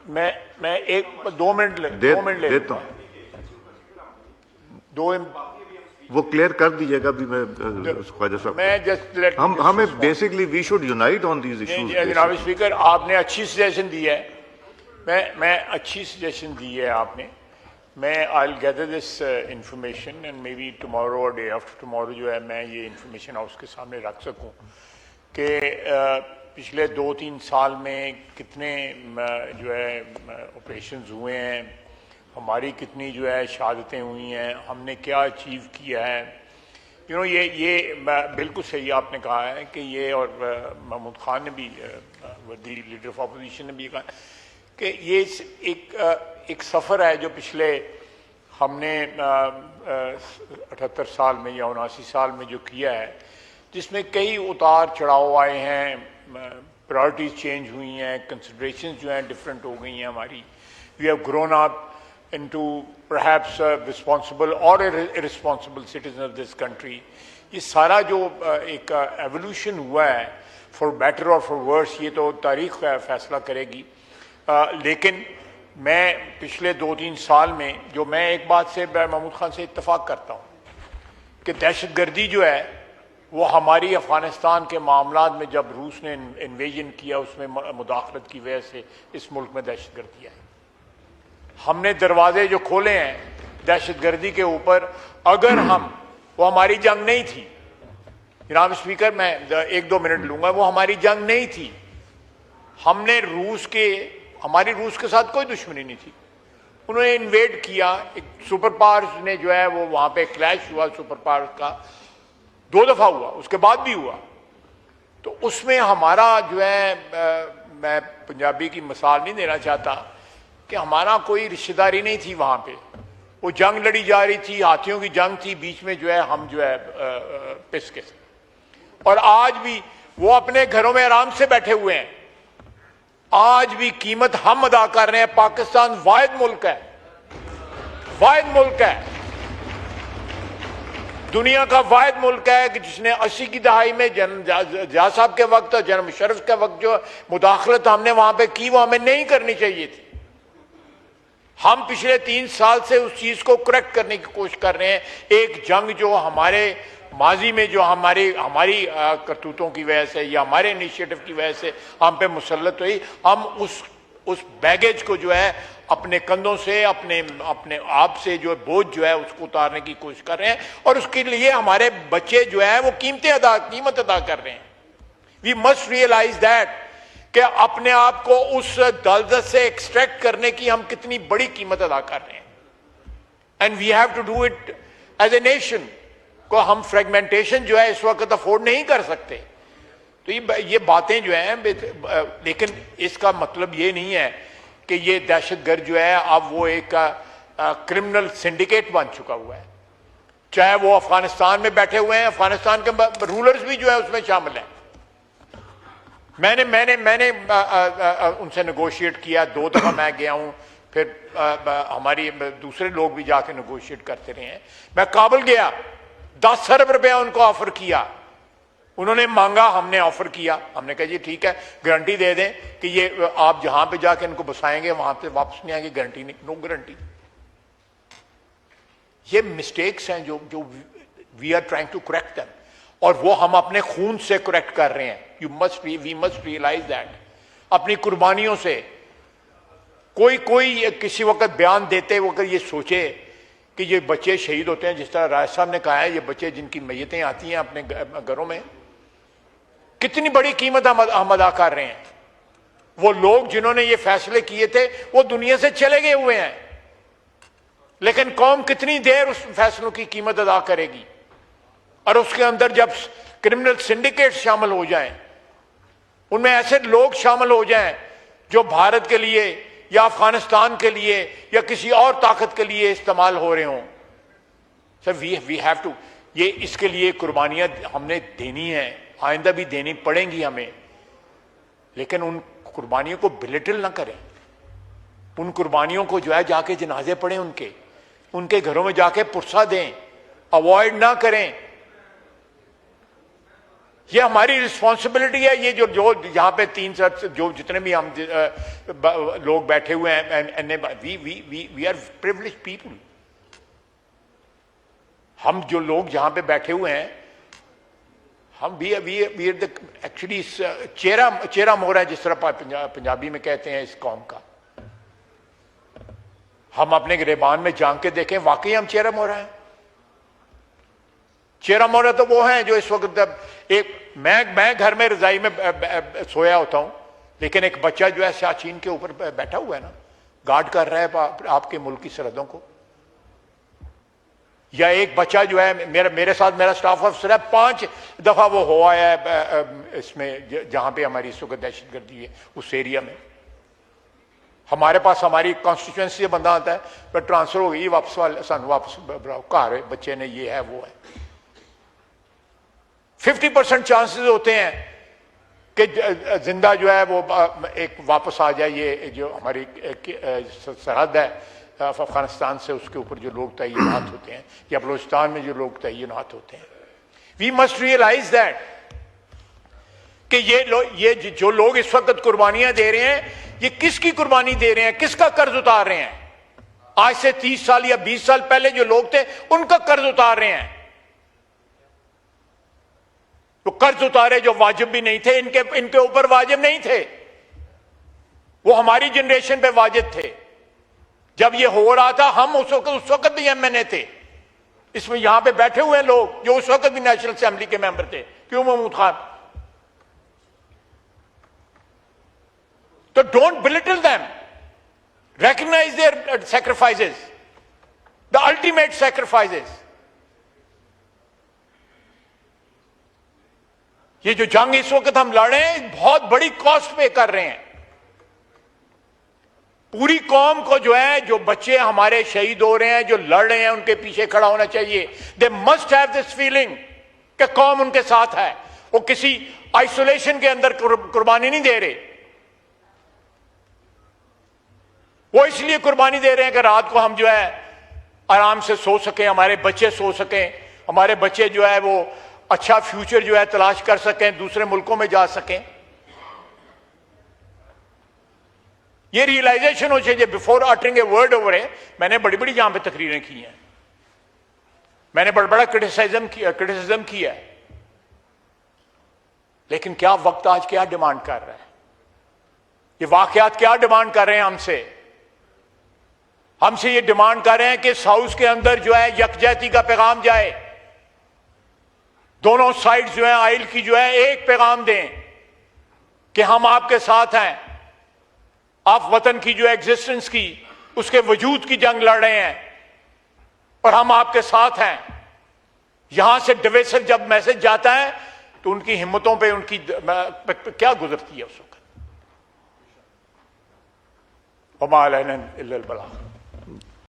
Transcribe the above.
मैं एक 2 मिनट देता हूं, वो क्लियर कर दीजिएगा भी। मैं ख्वाजा साहब, मैं जस्ट हमें basically we should unite on these issues. जनाब स्पीकर, आपने अच्छी सजेशन दी है, मैं अच्छी सजेशन दी है आपने। मैं I will gather this information and may be tomorrow और डे आफ्टर टुमारो जो है मैं ये इंफॉर्मेशन हाउस के सामने रख सकूं कि पिछले 2-3 साल में कितने जो है ऑपरेशंस हुए हैं, हमारी कितनी जो है शहादतें हुई हैं, हमने क्या अचीव किया है। ये बिल्कुल सही आपने कहा है कि ये, और महमूद खान ने भी, वर्दी लीडर ऑफ अपोजिशन ने भी कहा कि ये एक सफ़र है जो पिछले हमने 78 साल में या 79 साल में जो किया है, जिसमें कई उतार चढ़ाव आए हैं, प्रायोरिटीज़ चेंज हुई हैं, कंसिडरेशंस जो हैं डिफरेंट हो गई हैं हमारी। We have grown up into perhaps responsible or irresponsible citizens of this country। ये सारा जो एक एवोल्यूशन हुआ है फॉर बेटर और फॉर वर्स, ये तो तारीख फैसला करेगी। लेकिन मैं पिछले 2-3 साल में जो, मैं एक बात से महमूद खान से इत्तफाक करता हूँ कि दहशतगर्दी जो है वो हमारी अफ़गानिस्तान के मामलात में जब रूस ने इन्वेजन किया उसमें मुदाखलत की वजह से इस मुल्क में दहशतगर्दी आई। हमने दरवाजे जो खोले हैं दहशतगर्दी के ऊपर, अगर वो हमारी जंग नहीं थी जनाब स्पीकर, मैं 1-2 मिनट लूंगा, वो हमारी जंग नहीं थी। हमारी रूस के साथ कोई दुश्मनी नहीं थी, उन्होंने इन्वेड किया, एक सुपर पावर्स ने जो है वो वहां पे क्लैश हुआ, सुपर पावर्स का 2 दफा हुआ, उसके बाद भी हुआ। तो उसमें हमारा जो है, मैं पंजाबी की मिसाल नहीं देना चाहता कि हमारा कोई रिश्तेदारी नहीं थी वहां पे, वो जंग लड़ी जा रही थी, हाथियों की जंग थी, बीच में जो है हम जो है पिस के। और आज भी वो अपने घरों में आराम से बैठे हुए हैं, आज भी कीमत हम अदा कर रहे हैं। पाकिस्तान वाहिद मुल्क है, वाहिद मुल्क है, दुनिया का वाहिद मुल्क है कि जिसने 80 की दहाई में जिया साहब के वक्त, जनरल मुशर्रफ के वक्त जो मुदाखलत हमने वहां पे की वो हमें नहीं करनी चाहिए थी। हम पिछले 3 साल से उस चीज को करेक्ट करने की कोशिश कर रहे हैं। एक जंग जो हमारे माजी में जो हमारी करतूतों की वजह से या हमारे इनिशिएटिव की वजह से हम पे मुसल्लत हुई, हम उस बैगेज को जो है अपने कंधों से, अपने आप से जो बोझ जो है उसको उतारने की कोशिश कर रहे हैं, और उसके लिए हमारे बच्चे जो है वो कीमत अदा कर रहे हैं। वी मस्ट रियलाइज दैट कि अपने आप को उस दलदल से एक्सट्रैक्ट करने की हम कितनी बड़ी कीमत अदा कर रहे हैं, and we have to do it as a nation. को हम फ्रेगमेंटेशन जो है इस वक्त अफोर्ड नहीं कर सकते। तो ये बातें जो हैं, लेकिन इसका मतलब ये नहीं है कि ये दहशतगर्द जो है अब वो एक क्रिमिनल सिंडिकेट बन चुका हुआ है, चाहे वो अफगानिस्तान में बैठे हुए हैं, अफगानिस्तान के रूलर्स भी जो है उसमें शामिल हैं। मैंने उनसे नेगोशिएट किया, 2 दफा मैं गया हूं, फिर हमारी दूसरे लोग भी जाके नेगोशिएट करते रहे हैं। मैं काबुल गया, 10 अरब रुपया उनको ऑफर किया, उन्होंने मांगा, हमने ऑफर किया, हमने कहा जी ठीक है, गारंटी दे दें कि ये आप जहां पे जाके इनको बसाएंगे वहां से वापस नहीं आएंगे, गारंटी नहीं, नो गारंटी। ये मिस्टेक्स हैं जो we are trying to correct them, और वो हम अपने खून से करेक्ट कर रहे हैं। वी मस्ट रियलाइज दैट, अपनी कुर्बानियों से। कोई किसी वक्त बयान देते वक्त ये सोचे कि ये बच्चे शहीद होते हैं, जिस तरह राज साहब ने कहा है, ये बच्चे जिनकी मैयतें आती हैं अपने घरों में, कितनी बड़ी कीमत हम अदा कर रहे हैं। वो लोग जिन्होंने ये फैसले किए थे वो दुनिया से चले गए हुए हैं, लेकिन कौम कितनी देर उस फैसलों की कीमत अदा करेगी। और उसके अंदर जब क्रिमिनल सिंडिकेट शामिल हो जाएं, उनमें ऐसे लोग शामिल हो जाएं जो भारत के लिए या अफगानिस्तान के लिए या किसी और ताकत के लिए इस्तेमाल हो रहे हों, सर वी हैव टू, ये इसके लिए कुर्बानियां हमने देनी है, आइंदा भी देनी पड़ेंगी हमें, लेकिन उन कुर्बानियों को बिलिटल ना करें। उन कुर्बानियों को जो है जाके जनाजे पड़े, उनके घरों में जाके पुरसा दें, अवॉइड ना करें। ये हमारी रिस्पॉन्सिबिलिटी है। ये जो जो यहाँ पे 3 जो जितने भी हम लोग बैठे हुए हैं, वी आर प्रिविलेज्ड पीपल। हम जो लोग यहाँ पे बैठे हुए हैं, हम वी आर द एक्चुअली चेहरा मोहरा है, जिस तरह पंजाबी में कहते हैं इस कौम का। हम अपने गिरेबान में झांक के देखें, वाकई हम चेहरा मोहरा हैं। चेहरा मोहरा तो वो हैं जो इस वक्त मैं घर में रजाई में सोया होता हूं, लेकिन एक बच्चा जो है सियाचिन के ऊपर बैठा हुआ है ना, गार्ड कर रहा है आपके मुल्क की सरहदों को। या एक बच्चा जो है मेरे साथ मेरा स्टाफ ऑफिसर है, 5 दफा वो हो आया है इसमें जहां पे हमारी इस वक्त दहशतगर्दी है उस एरिया में। हमारे पास हमारी कॉन्स्टिट्यूएंसी से बंदा आता है, पर ट्रांसफर हो गई, वापस सानू वापस घर बच्चे ने ये है वो है। 50% चांसेस होते हैं कि जिंदा जो है वो एक वापस आ जाए। ये जो हमारी सरहद है अफगानिस्तान से, उसके ऊपर जो लोग तैनात होते हैं, या बलूचिस्तान में जो लोग तैनात होते हैं, वी मस्ट रियलाइज दैट कि ये जो लोग इस वक्त कुर्बानियां दे रहे हैं, ये किसकी कुर्बानी दे रहे हैं, किसका कर्ज उतार रहे हैं? आज से 30 साल या 20 साल पहले जो लोग थे उनका कर्ज उतार रहे हैं। वो कर्ज उतारे जो वाजिब भी नहीं थे, इनके ऊपर वाजिब नहीं थे, वो हमारी जनरेशन पे वाजिब थे। जब ये हो रहा था, हम उस वक्त भी एमएनए थे। इसमें यहां पे बैठे हुए लोग जो उस वक्त भी नेशनल असेंबली के मेंबर थे, क्यों महमूद खान? तो don't belittle them, recognize their sacrifices, the ultimate sacrifices. ये जो जंग इस वक्त हम लड़ रहे हैं, बहुत बड़ी कॉस्ट पे कर रहे हैं। पूरी कौम को जो है, जो बच्चे हमारे शहीद हो रहे हैं, जो लड़ रहे हैं, उनके पीछे खड़ा होना चाहिए। They must have this feeling कि कौम उनके साथ है। वो किसी आइसोलेशन के अंदर कुर्बानी नहीं दे रहे, वो इसलिए कुर्बानी दे रहे हैं कि रात को हम जो है आराम से सो सकें, हमारे बच्चे सो सकें, हमारे बच्चे जो है वो अच्छा फ्यूचर जो है तलाश कर सकें, दूसरे मुल्कों में जा सकें। ये रियलाइजेशन हो चाहिए before uttering a word over है। मैंने बड़ी बड़ी यहां पे तकरीरें की हैं, मैंने बड़ा क्रिटिसिज्म किया है, लेकिन क्या वक्त आज क्या डिमांड कर रहा है? ये वाकयात क्या डिमांड कर रहे हैं हमसे ये डिमांड कर रहे हैं कि साउथ के अंदर जो है यकजहती का पैगाम जाए। दोनों साइड जो है आइल की जो है एक पैगाम दें कि हम आपके साथ हैं। आप वतन की जो एग्जिस्टेंस की, उसके वजूद की जंग लड़ रहे हैं और हम आपके साथ हैं। यहां से डिविजन जब मैसेज जाता है तो उनकी हिम्मतों पे उनकी क्या गुजरती है उस वक्त। वमा अलैना इल्लल बलाग।